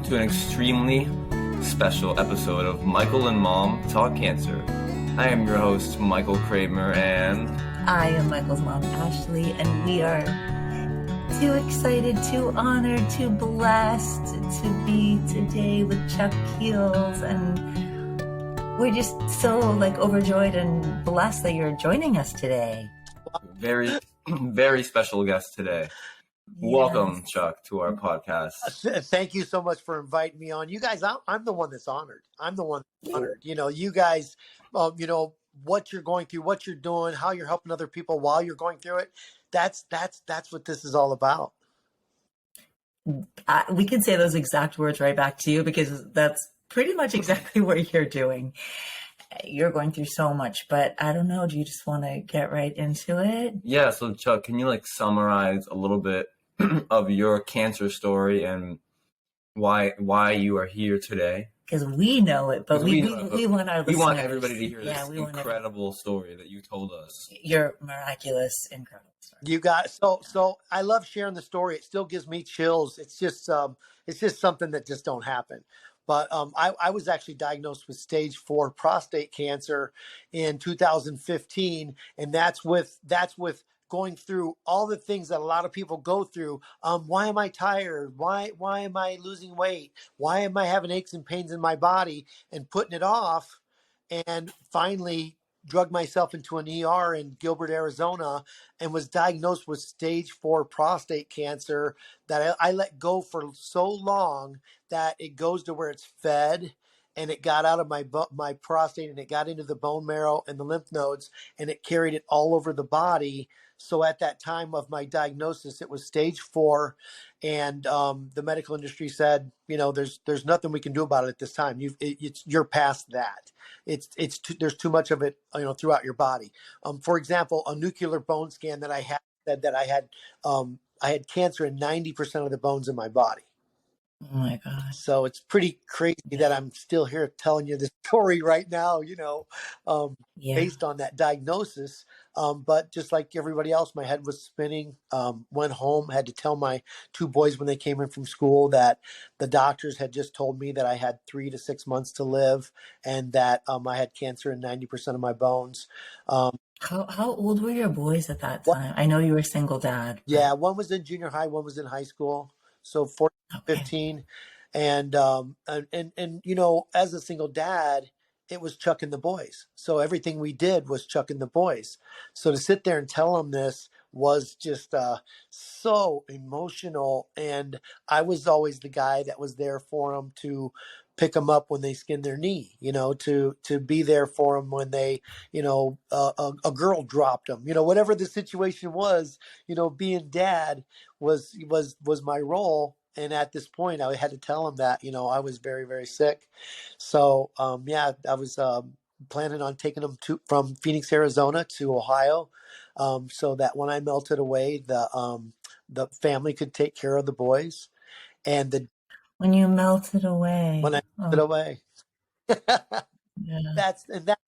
to an extremely special episode of Michael and Mom Talk Cancer. I am your host, Michael Kramer, and I am Michael's mom, Ashley, and we are too excited, too honored, too blessed to be today with Chuck Keels, and we're just so overjoyed and blessed that you're joining us today. very, very special guest today. Welcome, Chuck, to our podcast. Thank you so much for inviting me on. You guys, I'm the one that's honored. I'm the one that's honored. You know, you guys, what you're going through, what you're doing, how you're helping other people while you're going through it. That's what this is all about. We can say those exact words right back to you because that's pretty much exactly what you're doing. You're going through so much, but I don't know. Do you just want to get right into it? Yeah. So, Chuck, can you summarize a little bit of your cancer story and why you are here today? Because we know it, but we want our listeners. We want everybody to hear this incredible story that you told us. Your miraculous, incredible story. You got so I love sharing the story. It still gives me chills. It's just something that just don't happen. But I was actually diagnosed with stage 4 prostate cancer in 2015, and that's with going through all the things that a lot of people go through. Why am I tired? Why am I losing weight? Why am I having aches and pains in my body and putting it off? And finally drugged myself into an ER in Gilbert, Arizona, and was diagnosed with stage 4 prostate cancer that I let go for so long that it goes to where it's fed, and it got out of my prostate, and it got into the bone marrow and the lymph nodes, and it carried it all over the body. So at that time of my diagnosis, it was stage 4, and the medical industry said, there's nothing we can do about it at this time. You're past that. There's too much of it, throughout your body. For example, a nuclear bone scan that I had said that I had cancer in 90% of the bones in my body. Oh my God. So it's pretty crazy that I'm still here telling you this story right now, based on that diagnosis. But just like everybody else, my head was spinning, went home, had to tell my 2 boys when they came in from school that the doctors had just told me that I had 3 to 6 months to live, and that I had cancer in 90% of my bones. How old were your boys at that time? I know you were a single dad. But... Yeah, one was in junior high, one was in high school. So 14, 15. And as a single dad, it was Chuck and the boys. So everything we did was Chuck and the boys. So to sit there and tell them this was just so emotional. And I was always the guy that was there for them to pick them up when they skinned their knee, to be there for them when they, a girl dropped them, whatever the situation was, being dad was my role. And at this point, I had to tell him that, I was very, very sick. So, I was planning on taking them from Phoenix, Arizona to Ohio, so that when I melted away, the family could take care of the boys. And when you melted away. When I melted away. Yeah.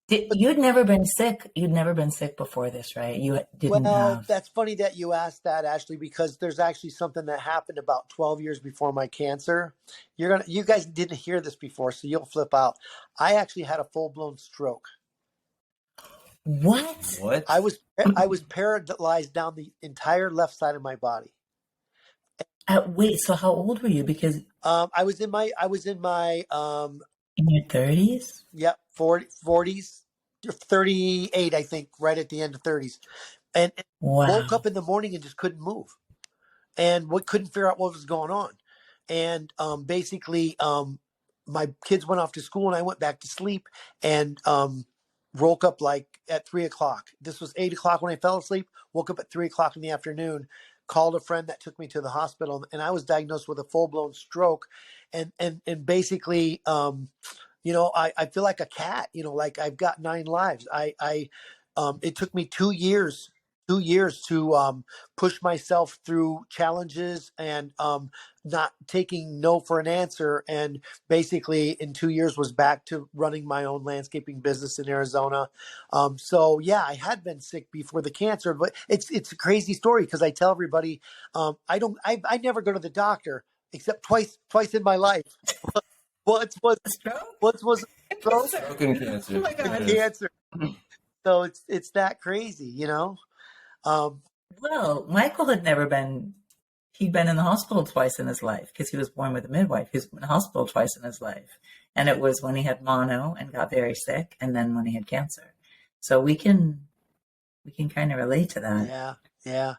You'd never been sick. You'd never been sick before this, right? You didn't have. That's funny that you asked that, Ashley, because there's actually something that happened about 12 years before my cancer. You guys didn't hear this before, so you'll flip out. I actually had a full-blown stroke. What? I was paralyzed down the entire left side of my body. Wait, so how old were you? Because I was in my in your 30s? Yep, 40s, 38, I think, right at the end of 30s. And woke up in the morning and just couldn't move. And couldn't figure out what was going on. And basically, my kids went off to school and I went back to sleep and woke up at 3 o'clock. This was 8 o'clock when I fell asleep, woke up at 3 o'clock in the afternoon, called a friend that took me to the hospital, and I was diagnosed with a full-blown stroke. And basically, I feel like a cat, like I've got 9 lives. It took me 2 years to push myself through challenges and not taking no for an answer. And basically in 2 years was back to running my own landscaping business in Arizona. So yeah, I had been sick before the cancer, but it's a crazy story because I tell everybody, I never go to the doctor, except twice in my life. Once was A stroke? once was a stroke Cancer. Broken Oh cancer. my and It God. is. cancer. So it's that crazy, Um, Well, Michael had never been, he'd been in the hospital twice in his life because he was born with a midwife. He was in the hospital twice in his life. And it was when he had mono and got very sick, and then when he had cancer. So we can kind of relate to that. yeah, yeah.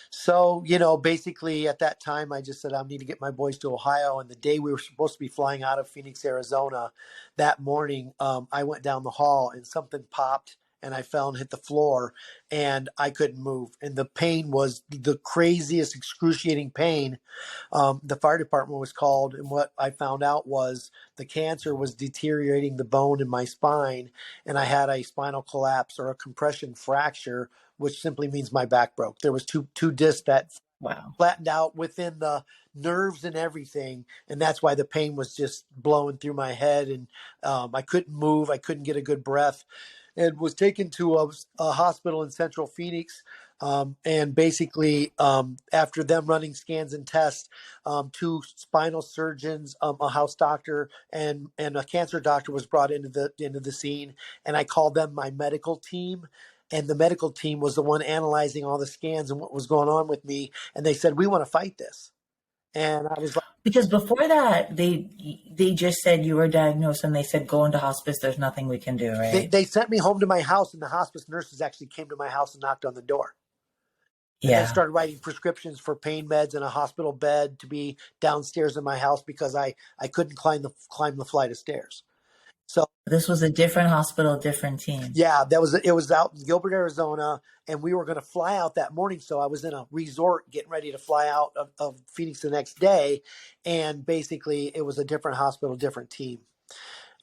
So, basically at that time, I just said, I need to get my boys to Ohio. And the day we were supposed to be flying out of Phoenix, Arizona, that morning, I went down the hall and something popped and I fell and hit the floor and I couldn't move. And the pain was the craziest, excruciating pain. The fire department was called. And what I found out was the cancer was deteriorating the bone in my spine. And I had a spinal collapse or a compression fracture, which simply means my back broke. There was two discs that Wow. flattened out within the nerves and everything, and that's why the pain was just blowing through my head, and I couldn't move, I couldn't get a good breath, and was taken to a hospital in Central Phoenix. And basically, after them running scans and tests, two spinal surgeons, a house doctor, and a cancer doctor was brought into the scene, and I called them my medical team. And the medical team was the one analyzing all the scans and what was going on with me. And they said, we want to fight this. And I was like, Because before that, they just said you were diagnosed, and they said go into hospice. There's nothing we can do, right? they sent me home to my house, and the hospice nurses actually came to my house and knocked on the door. And then Yeah. started writing prescriptions for pain meds and a hospital bed to be downstairs in my house because I couldn't climb the flight of stairs. So This was a different hospital, different team. yeah, it was out in Gilbert, Arizona, and we were going to fly out that morning. So I was in a resort getting ready to fly out of Phoenix the next day, and basically it was a different hospital, different team.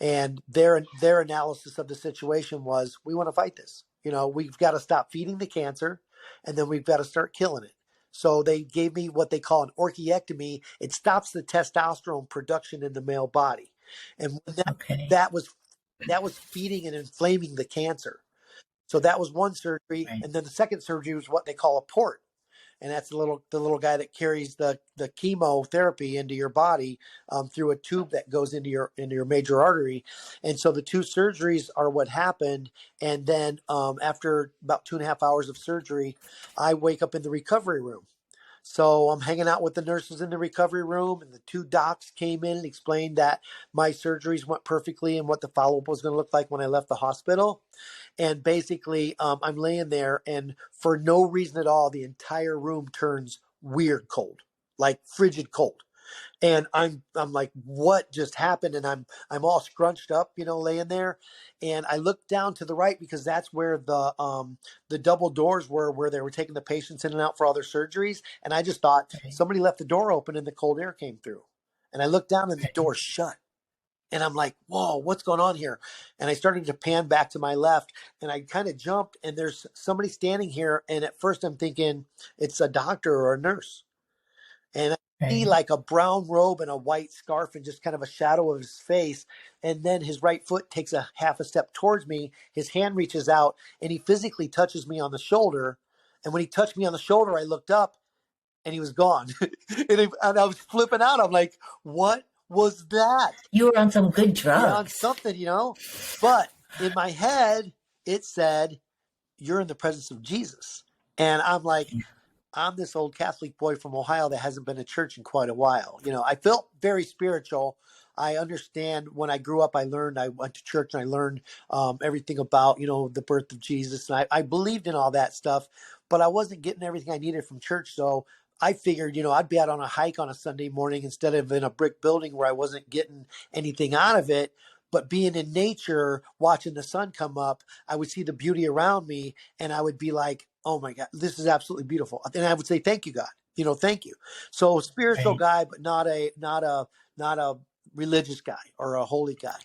And their analysis of the situation was, we want to fight this. We've got to stop feeding the cancer, and then we've got to start killing it. So they gave me what they call an orchiectomy. It stops the testosterone production in the male body, and when Okay. that was feeding and inflaming the cancer. So that was one surgery, Right. and then the second surgery was what they call a port, and that's the little guy that carries the chemotherapy into your body through a tube that goes into your major artery. And so the two surgeries are what happened. And then after about 2.5 hours of surgery, I wake up in the recovery room. So I'm hanging out with the nurses in the recovery room, and the two docs came in and explained that my surgeries went perfectly and what the follow-up was going to look like when I left the hospital. And basically, I'm laying there, and for no reason at all, the entire room turns weird cold, like frigid cold. And I'm like, what just happened? And I'm all scrunched up, laying there. And I looked down to the right because that's where the double doors were, where they were taking the patients in and out for all their surgeries. And I just thought Right. somebody left the door open and the cold air came through. And I looked down and the Right. door shut. And I'm like, whoa, what's going on here? And I started to pan back to my left, and I kind of jumped, and there's somebody standing here. And at first I'm thinking it's a doctor or a nurse. And I see Right. like a brown robe and a white scarf and just kind of a shadow of his face. And then his right foot takes a half a step towards me. His hand reaches out and he physically touches me on the shoulder. And when he touched me on the shoulder, I looked up and he was gone. And I was flipping out. I'm like, what was that? You were on some good Yeah, on drugs. something. But in my head, it said, you're in the presence of Jesus. And I'm like, I'm this old Catholic boy from Ohio that hasn't been to church in quite a while. I felt very spiritual. I understand when I grew up, I went to church and I learned everything about, the birth of Jesus. And I believed in all that stuff, but I wasn't getting everything I needed from church. So I figured, I'd be out on a hike on a Sunday morning instead of in a brick building where I wasn't getting anything out of it. But being in nature, watching the sun come up, I would see the beauty around me and I would be like, oh my God, this is absolutely beautiful. And I would say, thank you, God. Thank you. So spiritual Right. guy, but not a religious guy or a holy guy.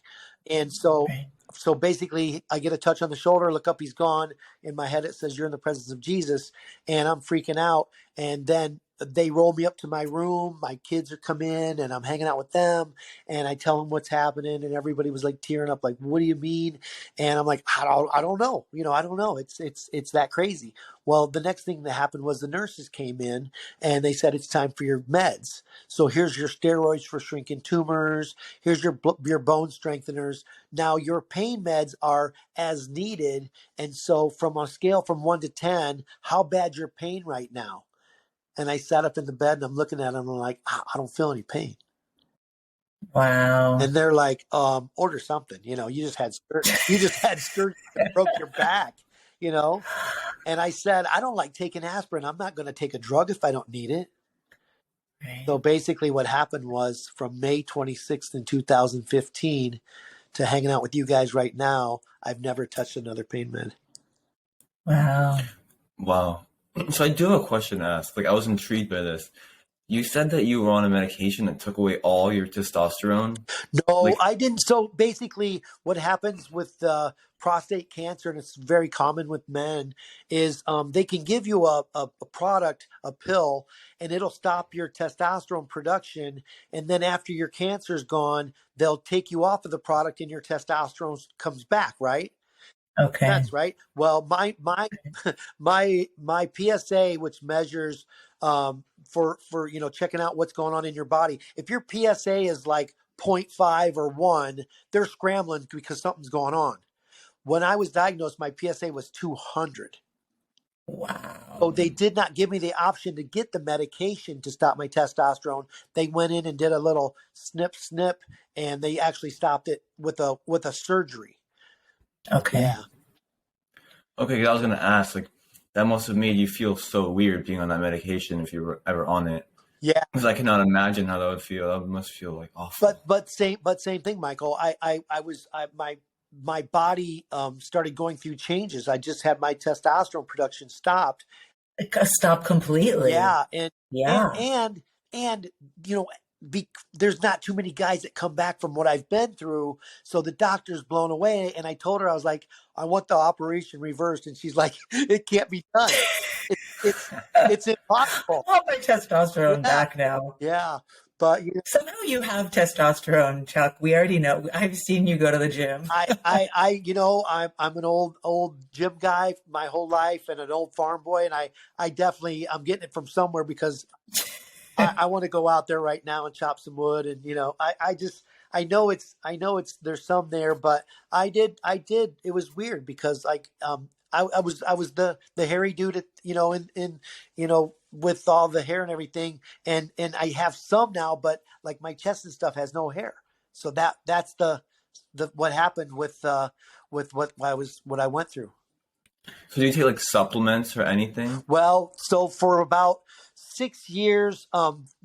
And so Right. so basically I get a touch on the shoulder, look up, he's gone. In my head, it says, you're in the presence of Jesus. And I'm freaking out. And then they roll me up to my room. My kids are come in, and I'm hanging out with them, and I tell them what's happening, and everybody was like tearing up, like, "What do you mean?" And I'm like, I don't know. I don't know. It's that crazy. Well, the next thing that happened was the nurses came in and they said it's time for your meds. So here's your steroids for shrinking tumors. Here's your bone strengtheners. Now your pain meds are as needed. And so from a scale from 1 to 10, how bad your pain right now? And I sat up in the bed and I'm looking at them and I'm like, I don't feel any pain. Wow. And they're like, order something. You just had surgery that broke your back, you know? And I said, I don't like taking aspirin. I'm not going to take a drug if I don't need it. Right. So basically what happened was from May 26th in 2015 to hanging out with you guys right now, I've never touched another pain med. Wow. Wow. So I do have a question to ask. Like, I was intrigued by this. You said that you were on a medication that took away all your testosterone. No, Like, I didn't. So basically, what happens with prostate cancer, and it's very common with men, is they can give you a product, a pill, and it'll stop your testosterone production. And then after your cancer's gone, they'll take you off of the product, and your testosterone comes back, right? Okay. That's right. Well, my PSA, which measures for checking out what's going on in your body. If your PSA is like 0.5 or 1, they're scrambling because something's going on. When I was diagnosed, my PSA was 200. So Wow. they did not give me the option to get the medication to stop my testosterone. They went in and did a little snip, and they actually stopped it with a surgery. Okay. Yeah. okay, I was gonna ask, like, that must have made you feel so weird being on that medication if you were ever on it. Yeah. Because I cannot imagine how that would feel. That must feel like awful. But same thing, Michael. My body started going through changes. I just had my testosterone production stopped. It got stopped completely. Yeah, and and Yeah. and and you know, there's not too many guys that come back from what I've been through. So the doctor's blown away, and I told her, I was like, I want the operation reversed, and she's like, it can't be done. It, it's it's impossible. I want my testosterone Yeah, back now. yeah. But Somehow you have testosterone, Chuck. We already know. I've seen you go to the gym. I'm an old gym guy my whole life and an old farm boy, and I'm getting it from somewhere because I want to go out there right now and chop some wood, and I know it's there's some there, but I did it was weird because like I was the hairy dude at, in with all the hair and everything, and I have some now, but like my chest and stuff has no hair. So that's the what happened with what I went through. So do you take like supplements or anything? Well, so for about 6 years,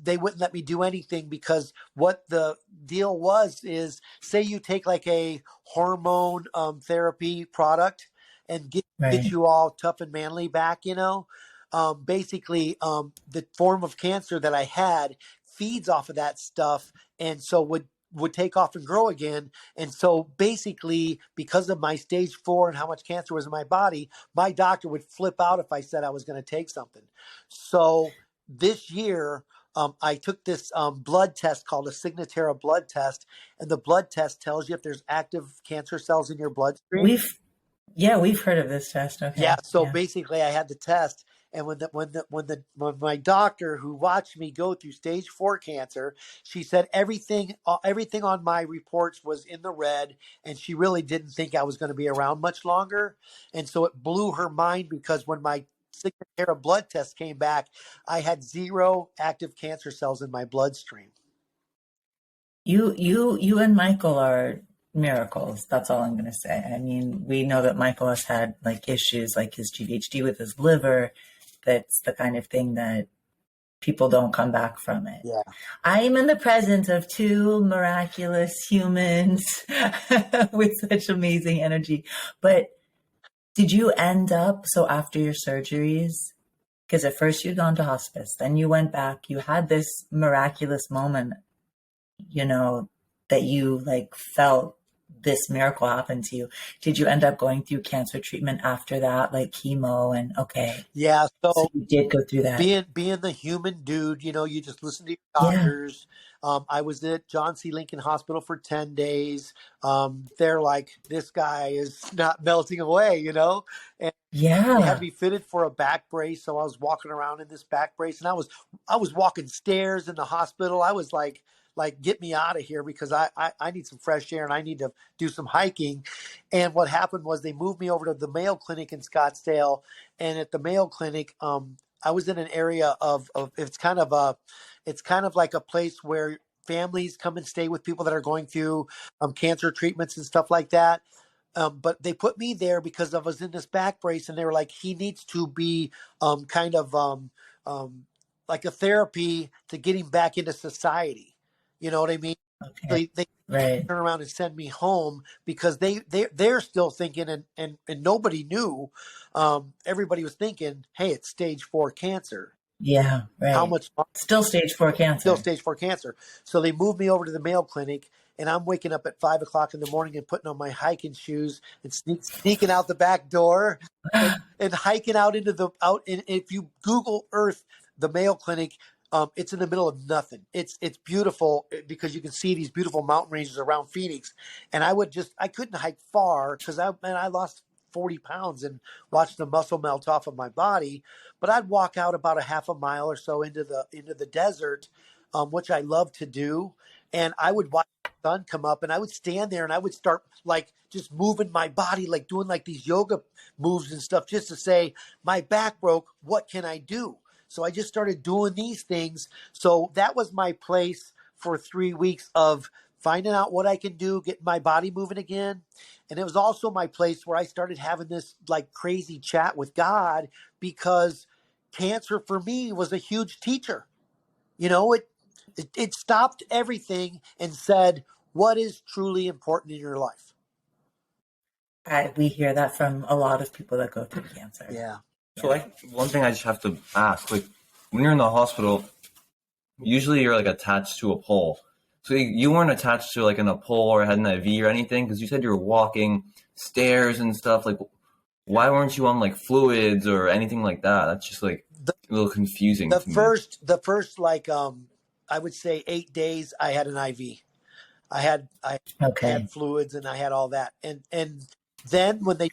they wouldn't let me do anything because what the deal was is, say you take like a hormone therapy product and get Right. you all tough and manly back, basically the form of cancer that I had feeds off of that stuff, and so would take off and grow again. And so basically, because of my stage 4 and how much cancer was in my body, my doctor would flip out if I said I was going to take something. So this year, I took this blood test called a Signatera blood test, and the blood test tells you if there's active cancer cells in your bloodstream. We've heard of this test. Yeah, Okay. so Yeah. basically I had the test, and when my doctor who watched me go through stage 4 cancer, she said everything on my reports was in the red, and she really didn't think I was going to be around much longer. And so it blew her mind because when my Signatera blood test came back, I had 0 active cancer cells in my bloodstream. You and Michael are miracles. That's all I'm going to say. I mean, we know that Michael has had like issues like his GVHD with his liver. That's the kind of thing that people don't come back from it. Yeah. I'm in the presence of two miraculous humans with such amazing energy. But did you end up, so after your surgeries, because at first you'd gone to hospice, then you went back, you had this miraculous moment, that you like felt this miracle happened to you. Did you end up going through cancer treatment after that, like chemo? And okay, Yeah. so So you did go through that. being the human dude, you just listen to your Yeah, doctors. I was at John C. Lincoln Hospital for 10 days. They're like, this guy is not melting away, and they had yeah, me fitted for a back brace. So I was walking around in this back brace, and I was walking stairs in the hospital. I was like, get me out of here, because I need some fresh air and I need to do some hiking. And what happened was they moved me over to the Mayo Clinic in Scottsdale. And at the Mayo Clinic, I was in an area of it's kind of like a place where families come and stay with people that are going through cancer treatments and stuff like that. But they put me there because I was in this back brace, and they were like, he needs to be kind of um, like a therapy to get him back into society. You know what I mean? So okay, they right, turn around and send me home because they're still thinking, and nobody knew. Everybody was thinking, hey, it's stage 4 cancer. yeah, How right. much longer? Still stage 4 Still cancer. stage 4 cancer. So they moved me over to the Mayo Clinic, and I'm waking up at 5 o'clock in the morning and putting on my hiking shoes and sneaking out the back door, and hiking out into the out. And if you Google Earth, the Mayo Clinic, it's in the middle of nothing. It's beautiful because you can see these beautiful mountain ranges around Phoenix. And I couldn't hike far because I lost 40 pounds and watched the muscle melt off of my body. But I'd walk out about a half a mile or so into the desert, which I love to do. And I would watch the sun come up, and I would stand there and I would start like just moving my body, like doing like these yoga moves and stuff, just to say, my back broke. What can I do? So I just started doing these things. So that was my place for 3 weeks of finding out what I can do, getting my body moving again. And it was also my place where I started having this like crazy chat with God, because cancer for me was a huge teacher. It stopped everything and said, what is truly important in your life? We hear that from a lot of people that go through cancer. Yeah. So like one thing I just have to ask, like when you're in the hospital, usually you're like attached to a pole. So you weren't attached to like in a pole or had an IV or anything, because you said you were walking stairs and stuff. Like why weren't you on like fluids or anything like that? That's just like The, a little confusing the to me. first like I would say 8 days I had an IV. I Okay. had fluids and I had all that. And then when they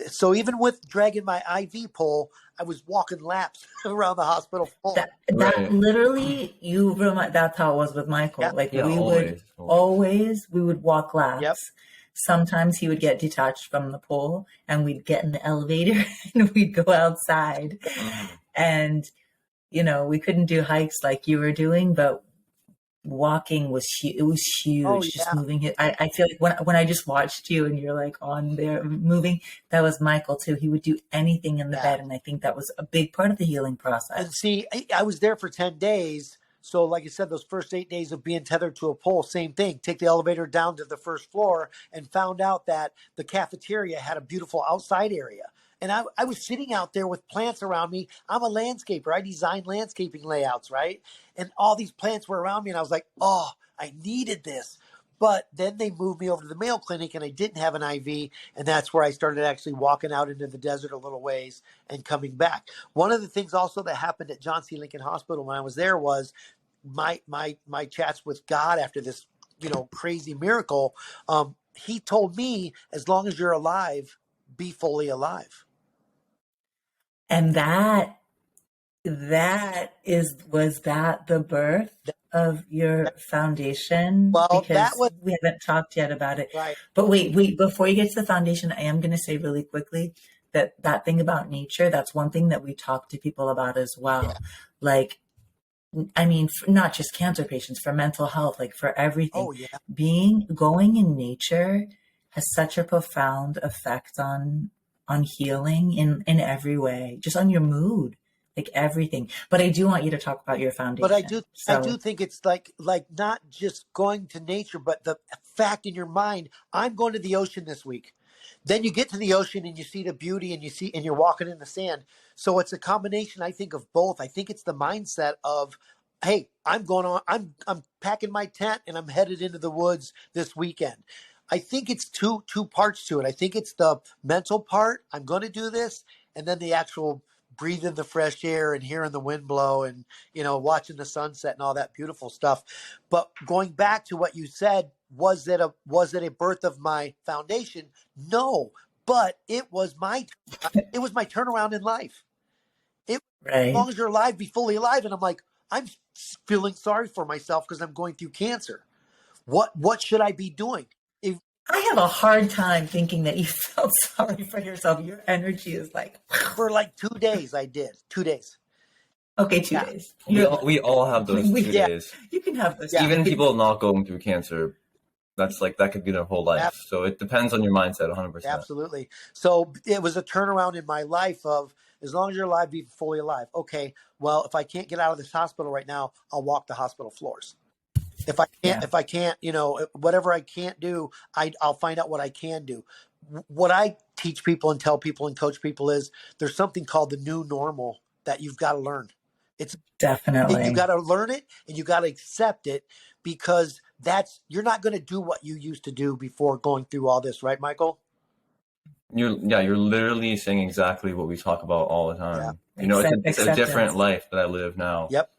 so even with dragging my IV pole, I was walking laps around the hospital full. That Right. literally, you remind, that's how it was with Yeah. Michael. Like Yeah, we would always. we would walk Yep. laps. Sometimes he would get detached from the pole and we'd get in the elevator and we'd go outside. Mhm. And, we couldn't do hikes like you were doing, but walking was huge. It was Oh huge, just yeah. moving it. I feel like when I just watched you and you're like on there moving, that was Michael too. He would do anything in the Yeah. bed. And I think that was a big part of the healing process. And see, I was there for 10 days. So, like I said, those first 8 days of being tethered to a pole, same thing. Take the elevator down to the first floor and found out that the cafeteria had a beautiful outside area. And I was sitting out there with plants around me. I'm a landscaper. I design landscaping layouts, right? And all these plants were around me. And I was like, oh, I needed this. But then they moved me over to the Mayo Clinic and I didn't have an IV. And that's where I started actually walking out into the desert a little ways and coming back. One of the things also that happened at John C. Lincoln Hospital when I was there was my chats with God after this, crazy miracle. He told me, as long as you're alive, be fully alive. And was that the birth of your foundation? Well, Because that was we haven't talked yet about it. right. But wait, before you get to the foundation, I am going to say really quickly that thing about nature, that's one thing that we talk to people about as Yeah. well. Like, I mean, for not just cancer patients, for mental health, like for everything, Oh yeah. going in nature has such a profound effect on healing in every way, just on your mood, like everything. But I do want you to talk about your But I foundation. do think it's like not just going to nature, but the fact in your mind, I'm going to the ocean this week. Then you get to the ocean and you see the beauty and you're walking in the sand. So it's a combination, I think, of both. I think it's the mindset of, hey, I'm packing my tent and I'm headed into the woods this weekend. I think it's two parts to it. I think it's the mental part. I'm going to do this, and then the actual breathing the fresh air and hearing the wind blow, and watching the sunset and all that beautiful stuff. But going back to what you said, was it a birth of my foundation? No, but it was my turnaround in life. As Right. long as you're alive, be fully alive. And I'm like, I'm feeling sorry for myself because I'm going through cancer. What should I be doing? If, I have a hard time thinking that you felt sorry for yourself. Your energy is like, for like 2 days, I did 2 days. okay, two Yeah, days. We You're, all have those we, 2 days. you can have this. yeah, Even people not going through cancer, that's like that could be their whole life. ab- So it depends on your mindset, 100%. absolutely. So it was a turnaround in my life of, as long as you're alive, be fully alive. Okay, well, if I can't get out of this hospital right now, I'll walk the hospital floors. If I can't, Yeah, if I can't, whatever I can't do, I'll find out what I can do. What I teach people and tell people and coach people is, there's something called the new normal that you've got to learn. It's you definitely. got to learn it, and you got to accept it, because you're not going to do what you used to do before going through all this, right, Michael? You're literally saying exactly what we talk about all the Yeah. time. It's a different Acceptance. life that I live now. Yep.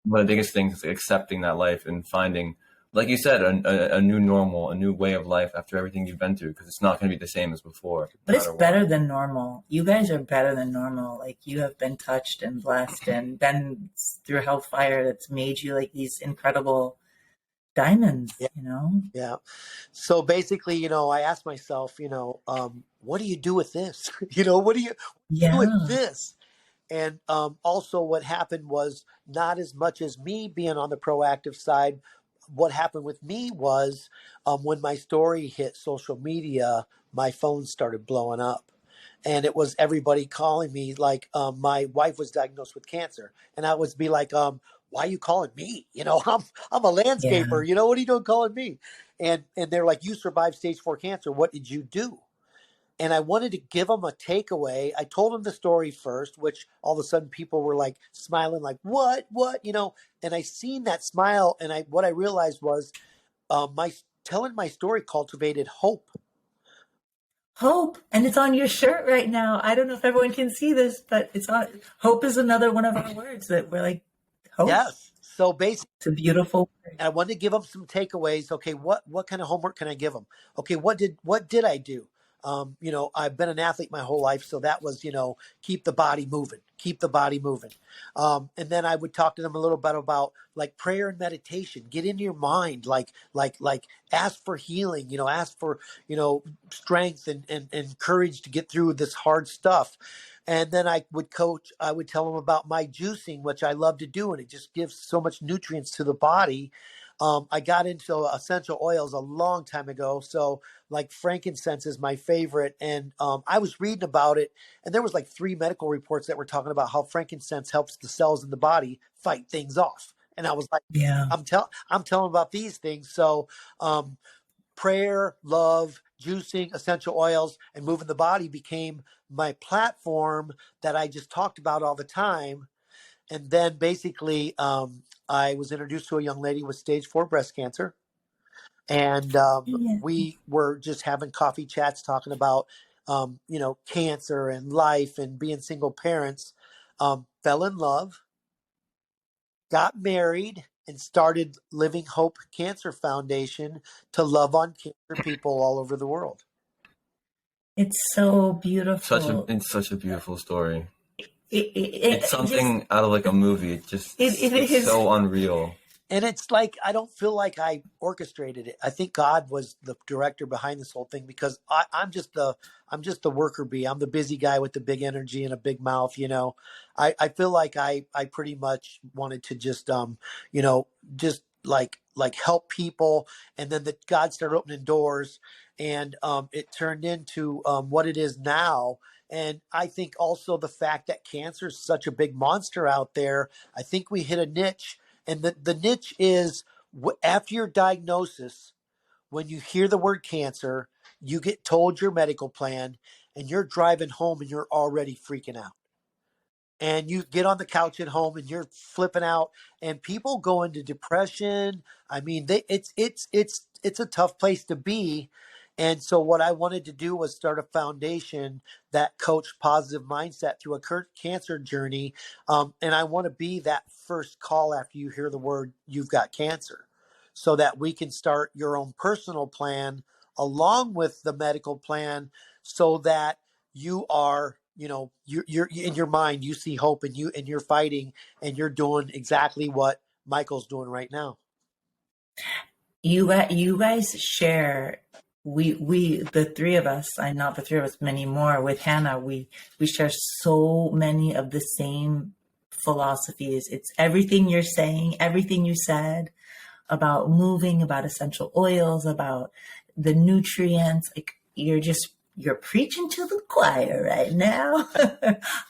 One of the biggest things is accepting that life and finding, like you said, a new normal, a new way of life after everything you've been through, because it's not going to be the same as before, But no it's matter what. better than normal. You guys are better than normal. Like you have been touched and blessed and been through hellfire that's made you like these incredible diamonds, Yeah. you know? Yeah. So basically, I asked myself, what do you do with this? What do you do with Yeah. this? And also, what happened was, not as much as me being on the proactive side. What happened with me was, when my story hit social media, my phone started blowing up. And it was everybody calling me, like, my wife was diagnosed with cancer. And I would be like, why are you calling me? I'm a Yeah. landscaper. What are you doing calling me? And they're like, you survived stage 4 cancer. What did you do? And I wanted to give them a takeaway. I told them the story first, which all of a sudden people were like smiling, like, what? And I seen that smile, and what I realized was, my telling my story cultivated hope. Hope. And it's on your shirt right now. I don't know if everyone can see this, but it's on. Hope is another one of our words that we're like, hope. Yes. So basically, It's a beautiful word. I wanted to give them some takeaways. Okay, what kind of homework can I give them? Okay, what did I do? I've been an athlete my whole life, so that was, keep the body moving, keep the body moving. And then I would talk to them a little bit about, like, prayer and meditation. Get into your mind, like ask for healing. Ask for, strength and courage to get through this hard stuff. And then I would tell them about my juicing, which I love to do, and it just gives so much nutrients to the body. I got into essential oils a long time ago. So, like, frankincense is my favorite. And I was reading about it, and there was like 3 medical reports that were talking about how frankincense helps the cells in the body fight things off. And I was like, Yeah. I'm telling about these things. So, prayer, love, juicing, essential oils, and moving the body became my platform that I just talked about all the time. And then basically, I was introduced to a young lady with stage 4 breast cancer. And Yeah. we were just having coffee chats talking about, cancer and life and being single parents. Fell in love, got married, and started Living Hope Cancer Foundation to love on cancer people all over the world. It's so Such a beautiful. it's such a beautiful story. It's It just, something out of like a movie. it It's is. so unreal. And it's like, I don't feel like I orchestrated it. I think God was the director behind this whole thing, because I'm just the worker bee. I'm the busy guy with the big energy and a big mouth. I feel like I pretty much wanted to just you know just like help people, and then God started opening doors, and it turned into what it is now. And I think also the fact that cancer is such a big monster out there, I think we hit a niche. And the niche is, after your diagnosis, when you hear the word cancer, you get told your medical plan, and you're driving home and you're already freaking out. And you get on the couch at home and you're flipping out, and people go into depression. I mean, it's a tough place to be. And so what I wanted to do was start a foundation that coached positive mindset through a cancer journey. And I want to be that first call after you hear the word you've got cancer, so that we can start your own personal plan along with the medical plan, so that you are, you're in your mind, you see hope, and you're fighting, and you're doing exactly what Michael's doing right now. You guys share, we the three of us, and not the three of us, many more with Hannah, we share so many of the same philosophies. It's everything you're saying, everything you said about moving, about essential oils, about the nutrients. Like you're preaching to the choir right now.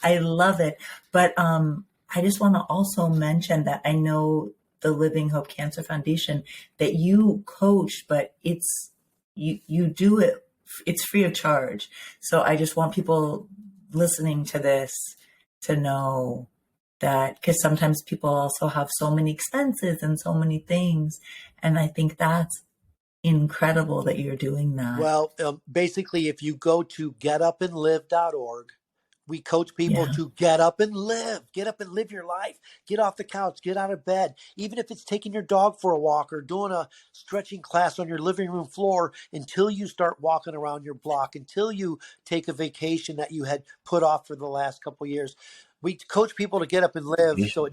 I love it. But I just want to also mention that I know the Living Hope Cancer Foundation, that you coach, but you do it, it's free of charge. So I just want people listening to this to know that, because sometimes people also have so many expenses and so many things. And I think that's incredible that you're doing that. Well, basically, if you go to getupandlive.org, we coach people to get up and live your life, get off the couch, get out of bed, even if it's taking your dog for a walk or doing a stretching class on your living room floor, until you start walking around your block, until you take a vacation that you had put off for the last couple of years. We coach people to get up and live. So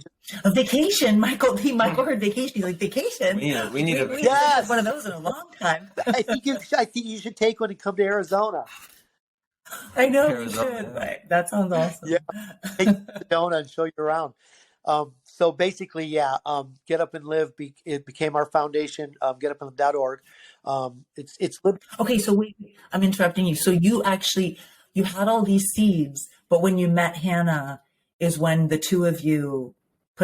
a vacation, Michael heard vacation. He's like, vacation. We need a vacation. Yes, one of those in a long time. I think you should take one and come to Arizona. I know you should. Right. That sounds awesome. Yeah, take Arizona and show you around. So basically, Get Up and Live. It became our foundation. Getupandlive.org. It's okay. So wait, I'm interrupting you. So you had all these seeds, but when you met Hannah is when the two of you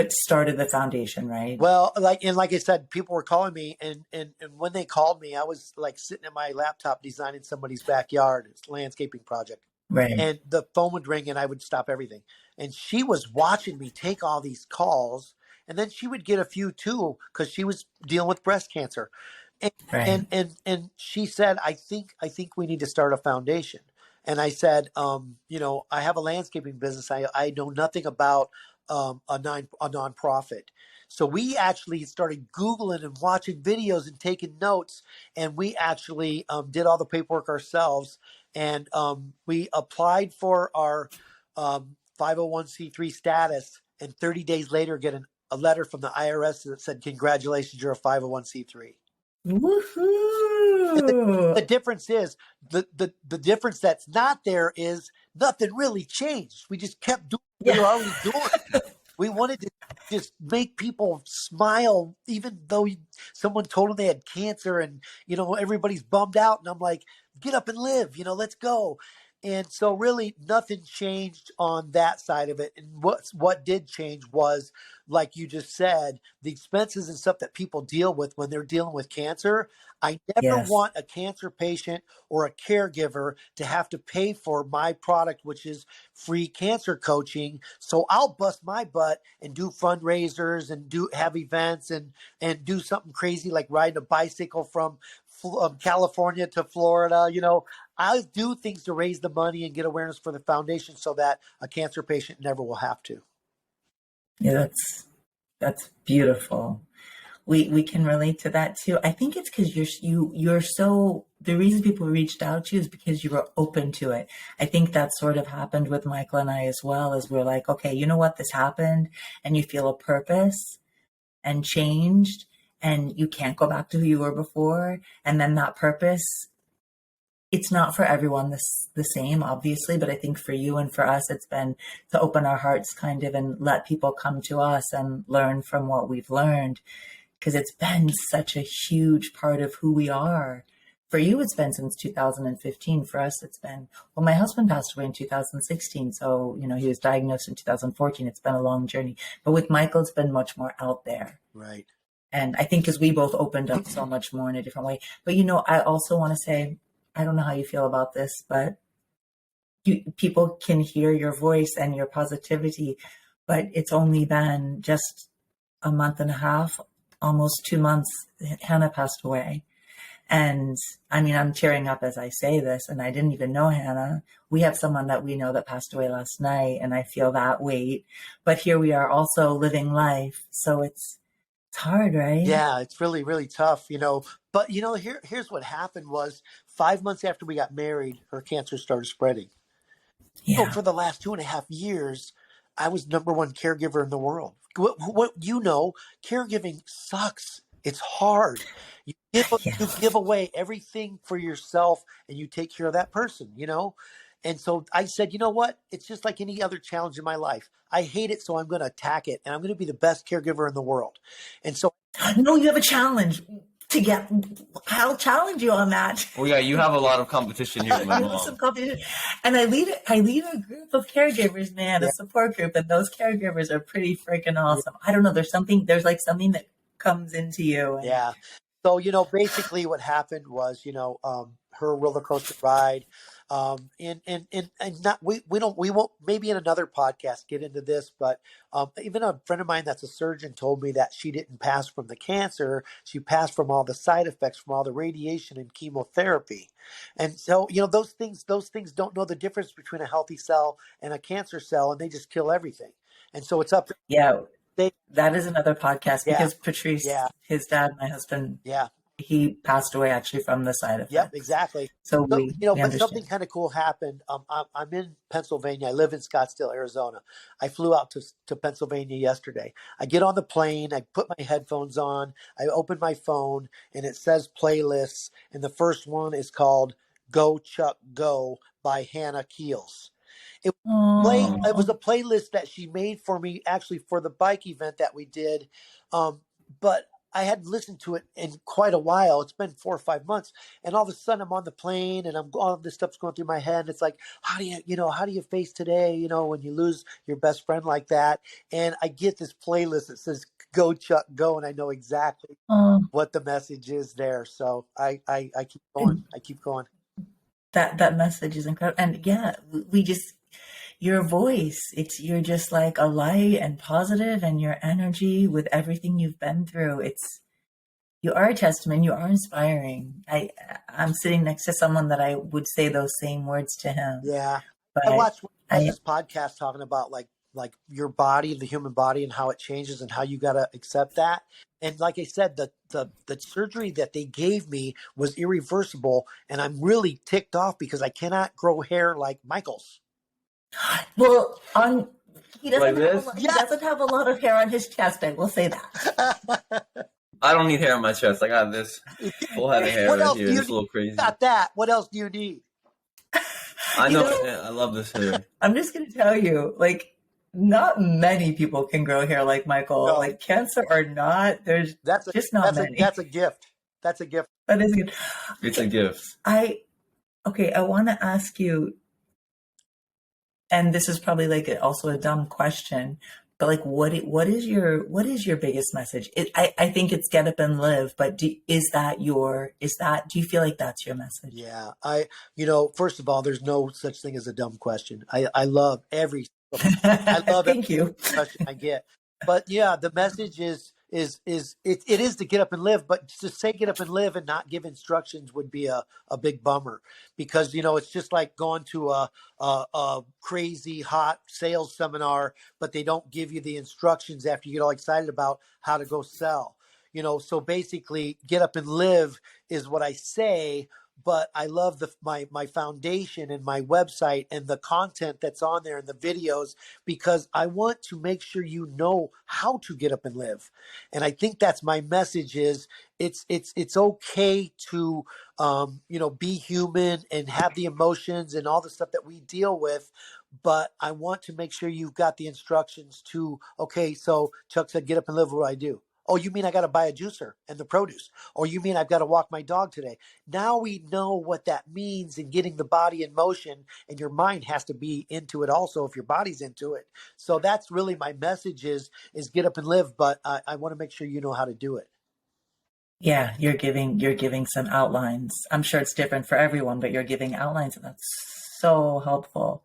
started the foundation, right? Well, like I said, people were calling me, and when they called me, I was like sitting at my laptop designing somebody's backyard. It's a landscaping project. Right. And the phone would ring and I would stop everything. And she was watching me take all these calls, and then she would get a few too, because she was dealing with breast cancer. And, and she said, I think we need to start a foundation. And I said, I have a landscaping business. I know nothing about a nonprofit. So we actually started Googling and watching videos and taking notes, and we actually did all the paperwork ourselves. And we applied for our 501c3 status, and 30 days later get a letter from the IRS that said, congratulations, you're a 501c3. Woohoo! The difference is, the difference that's not there is nothing really changed. We just kept doing what we were already doing. We wanted to just make people smile, even though someone told them they had cancer, and everybody's bummed out. And I'm like, get up and live, let's go. And so really nothing changed on that side of it. And what did change was, like you just said, the expenses and stuff that people deal with when they're dealing with cancer. I never want a cancer patient or a caregiver to have to pay for my product, which is free cancer coaching. So I'll bust my butt and do fundraisers and have events and do something crazy like riding a bicycle from California to Florida. I'll do things to raise the money and get awareness for the foundation, so that a cancer patient never will have to. Yeah, that's beautiful. We can relate to that too. I think it's because you're so, the reason people reached out to you is because you were open to it. I think that sort of happened with Michael and I as well, as we're like, okay, you know what, this happened, and you feel a purpose and changed, and you can't go back to who you were before. And then that purpose, it's not for everyone the same, obviously, but I think for you and for us, it's been to open our hearts kind of and let people come to us and learn from what we've learned, because it's been such a huge part of who we are. For you, it's been since 2015. For us, it's been, well, my husband passed away in 2016. So, he was diagnosed in 2014. It's been a long journey. But with Michael, it's been much more out there. Right. And I think because we both opened up so much more in a different way. But, I also want to say, I don't know how you feel about this, but people can hear your voice and your positivity, but it's only been just a month and a half, almost 2 months, Hannah passed away. And I mean, I'm tearing up as I say this, and I didn't even know Hannah. We have someone that we know that passed away last night, and I feel that weight. But here we are also living life. So it's hard, right? Yeah, it's really, really tough, you know. But you know, here's what happened was 5 months after we got married, her cancer started spreading. So Yeah. for the last 2.5 years, I was number one caregiver in the world. What you know, caregiving sucks. It's hard. You Yes. give away everything for yourself, and you take care of that person. You know, and so I said, you know what? It's just like any other challenge in my life. I hate it, so I'm going to attack it, and I'm going to be the best caregiver in the world. And so No, you have a challenge to get. I'll challenge you on that. Oh yeah, you have a lot of competition here with my You have some mom. competition, and I lead a group of caregivers, man, a yeah, support group, and those caregivers are pretty freaking yeah. awesome. I don't know. There's like something that comes into you, and Yeah. So, you know, basically what happened was, you know, her roller coaster ride, and not, we won't, maybe in another podcast get into this, but, even a friend of mine that's a surgeon told me that she didn't pass from the cancer. She passed from all the side effects from all the radiation and chemotherapy. And so, you know, those things don't know the difference between a healthy cell and a cancer cell, and they just kill everything. And so it's up to yeah, they, that is another podcast yeah, because Patrice, yeah, his dad, my husband, yeah. he passed away actually from the side Yep, effects. exactly. So So, we you know, we but something understand. kind of cool happened. I'm in Pennsylvania. I live in Scottsdale, Arizona. I flew out to Pennsylvania yesterday. I get on the plane. I put my headphones on. I open my phone, and it says playlists. And the first one is called "Go Chuck Go" by Hannah Keels. It it was Oh, a playlist that she made for me actually for the bike event that we did. But I hadn't listened to it in quite a while. It's been 4 or 5 months. And all of a sudden I'm on the plane and all this stuff's going through my head. And it's like, how do you face today, when you lose your best friend like that? And I get this playlist that says "Go Chuck Go," and I know exactly oh, what the message is there. So I keep going. I keep going. that message is incredible, and yeah, we just your voice. You're just like a light and positive, and your energy with everything you've been through. You are a testament. You are inspiring. I'm sitting next to someone that I would say those same words to him, Yeah. I but watched one of you I guys' podcast talking about like your body, the human body, and how it changes and how you gotta accept that. And like I said, the surgery that they gave me was irreversible, and I'm really ticked off because I cannot grow hair like Michael's. well on. He Like doesn't have a this? lot. He Yes. doesn't have a lot of hair on his chest. I will say that. I don't need hair on my chest. I got this full head of hair What right else do here. you It's a need? little You crazy. got that. What else do you need? I You know. know, I love this hair. I'm just gonna tell you, like, not many people can grow hair like Michael. No, Like, cancer or not, there's that's a just not that's a many. that's a gift. That's a gift. That is good. It's a Okay, gift. I okay. I want to ask you, and this is probably like also a dumb question, but like, what is your biggest message? I think it's get up and live, but do you feel like that's your message? Yeah, first of all, there's no such thing as a dumb question. I love every Thank you. question I get. But yeah, the message it is to get up and live, but to say get up and live and not give instructions would be a big bummer because it's just like going to a crazy hot sales seminar, but they don't give you the instructions after you get all excited about how to go sell. So basically get up and live is what I say, but I love my foundation and my website and the content that's on there and the videos because I want to make sure you know how to get up and live. And I think that's my message is it's okay to be human and have the emotions and all the stuff that we deal with. But I want to make sure you've got the instructions to, okay, so Chuck said, get up and live. What do I do? Oh, you mean I got to buy a juicer and the produce? Or you mean I've got to walk my dog today? Now we know what that means in getting the body in motion, and your mind has to be into it also if your body's into it. So that's really my message is get up and live, but I want to make sure you know how to do it. Yeah, you're giving some outlines. I'm sure it's different for everyone, but you're giving outlines, and that's so helpful.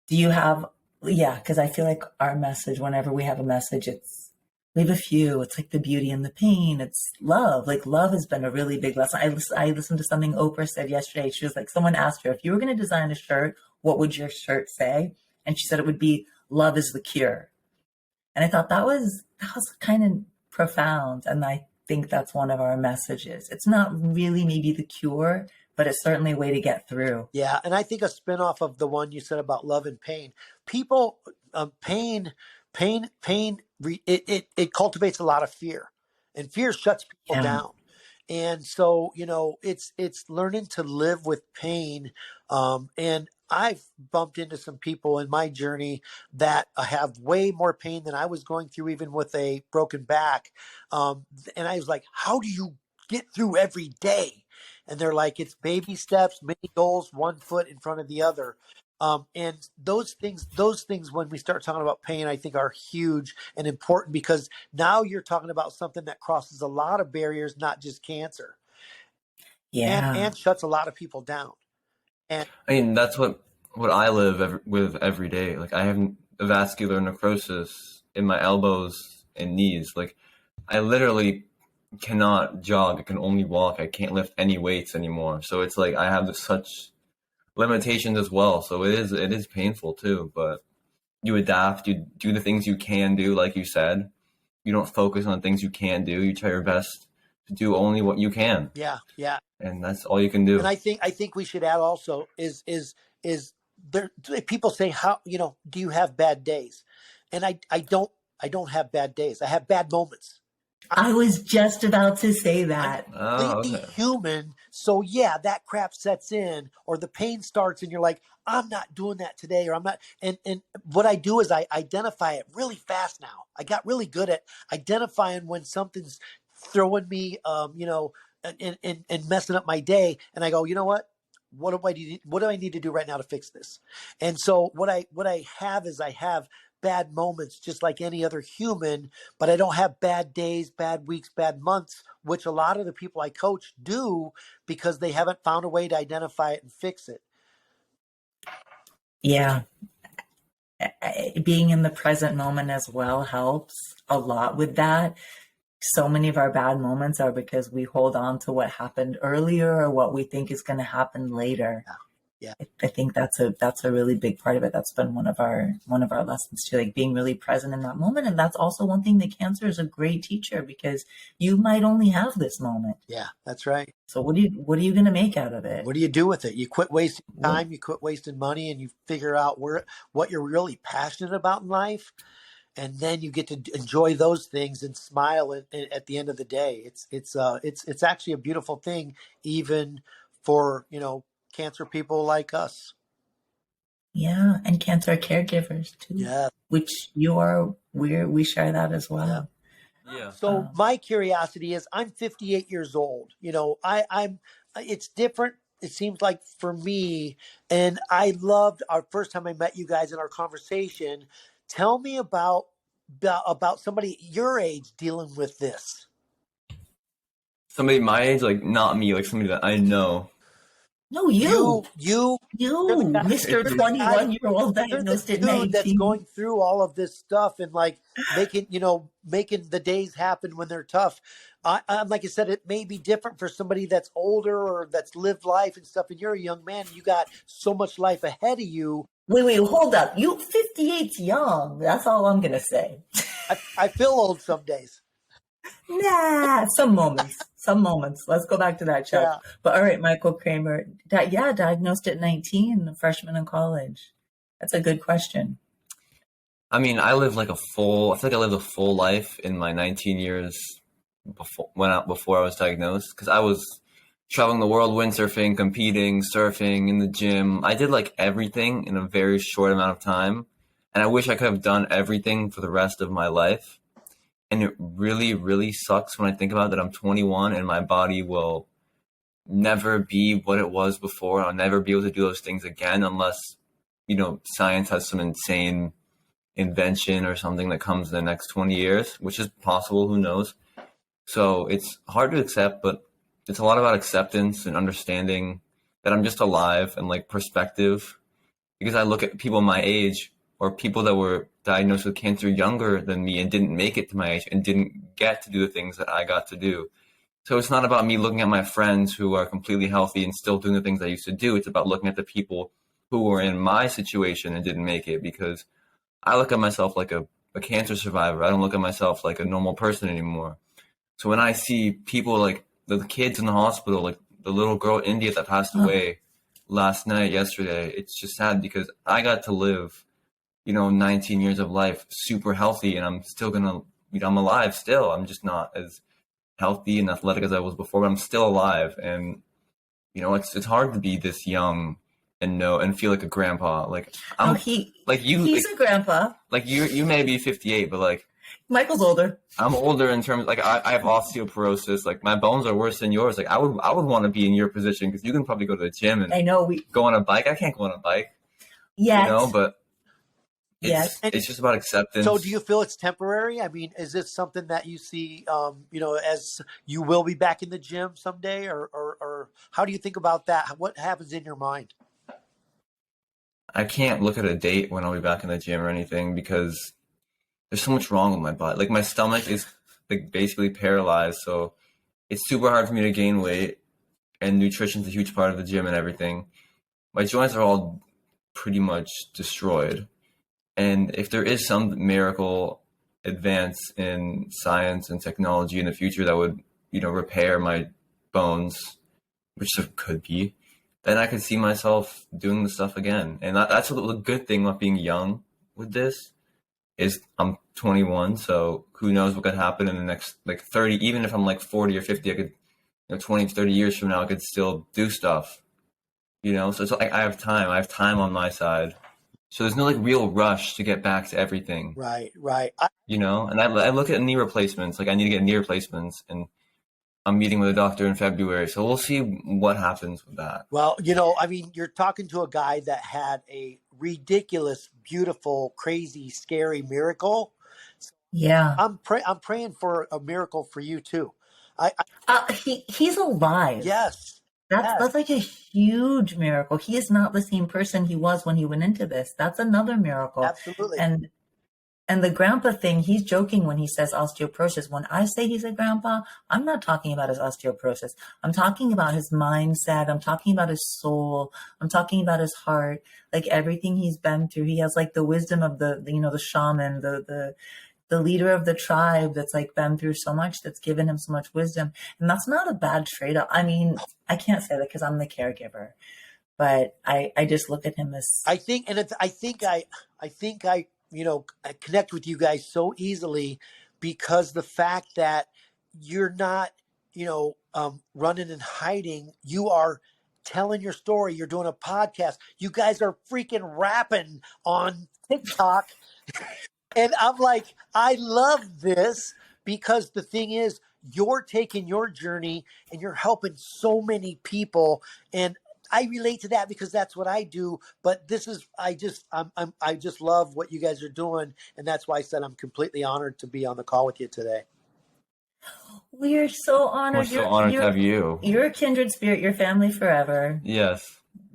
Do you have, yeah, because I feel like our message, whenever we have a message, We have a few. It's like the beauty and the pain. It's love. Like love has been a really big lesson. I listened to something Oprah said yesterday. She was like, someone asked her, if you were going to design a shirt, what would your shirt say? And she said it would be love is the cure. And I thought that was kind of profound. And I think that's one of our messages. It's not really maybe the cure, but it's certainly a way to get through. Yeah, and I think a spinoff of the one you said about love and pain. People, pain. It cultivates a lot of fear, and fear shuts people Yeah. down. And so, it's learning to live with pain. And I've bumped into some people in my journey that have way more pain than I was going through, even with a broken back. And I was like, how do you get through every day? And they're like, it's baby steps, many goals, one foot in front of the other. And those things, when we start talking about pain, I think are huge and important, because now you're talking about something that crosses a lot of barriers, not just cancer, Yeah. and shuts a lot of people down. And I mean, that's what I live with every day. Like, I have a vascular necrosis in my elbows and knees. Like, I literally cannot jog. I can only walk. I can't lift any weights anymore. So it's like I have such limitations as well. So it is painful too, but you adapt, you do the things you can do, like you said. You don't focus on things you can't do. You try your best to do only what you can. yeah, And that's all you can do. and I think we should add also is there, people say, how, do you have bad days? And I don't have bad days. I have bad moments. I was just about to say I'm that. Oh, completely okay. human. So yeah, that crap sets in, or the pain starts, and you're like, I'm not doing that today, or I'm not. And what I do is I identify it really fast now. I got really good at identifying when something's throwing me, and messing up my day. And I go, you know what? What do I need to do right now to fix this? And so what I have is I have bad moments just like any other human, but I don't have bad days, bad weeks, bad months, which a lot of the people I coach do, because they haven't found a way to identify it and fix it. Yeah. Being in the present moment as well helps a lot with that. So many of our bad moments are because we hold on to what happened earlier or what we think is going to happen later. Yeah. I think that's a really big part of it. That's been one of our lessons too, like being really present in that moment. And that's also one thing that cancer is a great teacher, because you might only have this moment. Yeah, that's right. So what are you going to make out of it? What do you do with it? You quit wasting time, you quit wasting money, and you figure out what you're really passionate about in life. And then you get to enjoy those things and smile at the end of the day. It's actually a beautiful thing, even for, cancer people like us. Yeah, and cancer caregivers too. Yeah. Which we share that as well. Yeah. So my curiosity is, I'm 58 years old. It's different. It seems like for me, and I loved our first time I met you guys in our conversation. Tell me about somebody your age dealing with this. Somebody my age, like not me, like somebody that I know. No, you, you're the guy, Mr. 21-year-old diagnosed you're at the dude that's 19. going through all of this stuff and like making the days happen when they're tough. I'm like I said, it may be different for somebody that's older or that's lived life and stuff. And you're a young man. You got so much life ahead of you. Wait, hold up. 58's young. That's all I'm gonna say. I feel old some days. Nah, some moments. Let's go back to that, Chuck. Yeah. But all right, Michael Kramer. Diagnosed at 19, a freshman in college. That's a good question. I mean, I feel like I lived a full life in my 19 years before I was diagnosed, because I was traveling the world, windsurfing, competing, surfing, in the gym. I did like everything in a very short amount of time. And I wish I could have done everything for the rest of my life. And it really, really sucks when I think about that I'm 21 and my body will never be what it was before. I'll never be able to do those things again unless, science has some insane invention or something that comes in the next 20 years, which is possible, who knows. So it's hard to accept, but it's a lot about acceptance and understanding that I'm just alive and like perspective, because I look at people my age or people that were diagnosed with cancer younger than me and didn't make it to my age and didn't get to do the things that I got to do. So it's not about me looking at my friends who are completely healthy and still doing the things I used to do. It's about looking at the people who were in my situation and didn't make it, because I look at myself like a cancer survivor. I don't look at myself like a normal person anymore. So when I see people like the kids in the hospital, like the little girl India that passed away yesterday, it's just sad because I got to live, 19 years of life super healthy, and I'm still gonna, I'm alive still. I'm just not as healthy and athletic as I was before, but I'm still alive. And it's hard to be this young and feel like a grandpa. Like he's a grandpa. Like you may be 58, but like Michael's older. I'm older in terms, like I have osteoporosis. Like my bones are worse than yours. Like I would want to be in your position, because you can probably go to the gym and I know go on a bike. I can't go on a bike. Yeah. But Yes. It's just about acceptance. So do you feel it's temporary? I mean, is this something that you see, as you will be back in the gym someday, or how do you think about that? What happens in your mind? I can't look at a date when I'll be back in the gym or anything, because there's so much wrong with my body. Like my stomach is like basically paralyzed. So it's super hard for me to gain weight, and nutrition's a huge part of the gym and everything. My joints are all pretty much destroyed. And if there is some miracle advance in science and technology in the future that would, repair my bones, which there could be, then I could see myself doing the stuff again. And that's the good thing about being young with this is I'm 21, so who knows what could happen in the next 30, even if I'm 40 or 50, I could, 20, 30 years from now, I could still do stuff, so it's like I have time on my side. So there's no real rush to get back to everything. Right. And I look at knee replacements. Like I need to get knee replacements, and I'm meeting with a doctor in February. So we'll see what happens with that. Well, you're talking to a guy that had a ridiculous, beautiful, crazy, scary miracle. Yeah. I'm praying for a miracle for you too. He's alive. Yes. That's like a huge miracle. He is not the same person he was when he went into this. That's another miracle. Absolutely. And the grandpa thing, he's joking when he says osteoporosis. When I say he's a grandpa, I'm not talking about his osteoporosis. I'm talking about his mindset. I'm talking about his soul. I'm talking about his heart, like everything he's been through. He has the wisdom of the shaman, the leader of the tribe that's been through so much, that's given him so much wisdom. And that's not a bad trade-off. I mean, I can't say that because I'm the caregiver, but I just look at him as I think I connect with you guys so easily because the fact that you're not, running and hiding. You are telling your story. You're doing a podcast. You guys are freaking rapping on TikTok. And I'm like, I love this because the thing is, you're taking your journey and you're helping so many people. And I relate to that because that's what I do. But this is, I just love what you guys are doing. And that's why I said I'm completely honored to be on the call with you today. We are so honored. We're so honored to have you. You're a kindred spirit. You're family forever. Yes.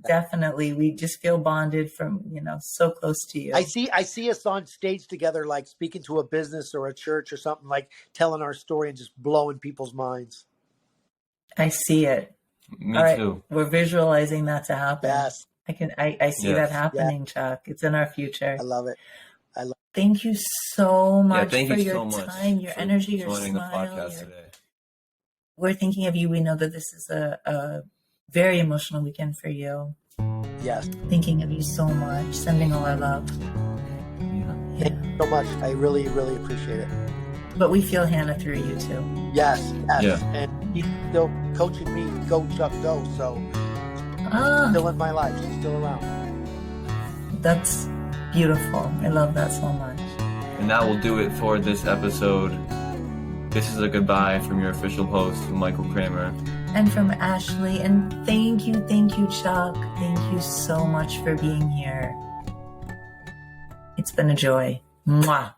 Definitely. We just feel bonded from, so close to you. I see us on stage together, speaking to a business or a church or something, telling our story and just blowing people's minds. I see it. Me All right. too. We're visualizing that to happen. Yes. I see that happening, Chuck. It's in our future. I love it. Thank you so much for your time, your energy, your joining smile. the podcast today. We're thinking of you. We know that this is a very emotional weekend for you. Yes. Thinking of you so much. Sending all our love. Thank you so much. I really, really appreciate it. But we feel Hannah through you too. Yes. Yeah. And he's still coaching me, go Chuck, go. So still in my life. She's still around. That's beautiful. I love that so much. And that will do it for this episode. This is a goodbye from your official host, Michael Kramer. And from Ashley. And thank you, Chuck. Thank you so much for being here. It's been a joy. Mwah.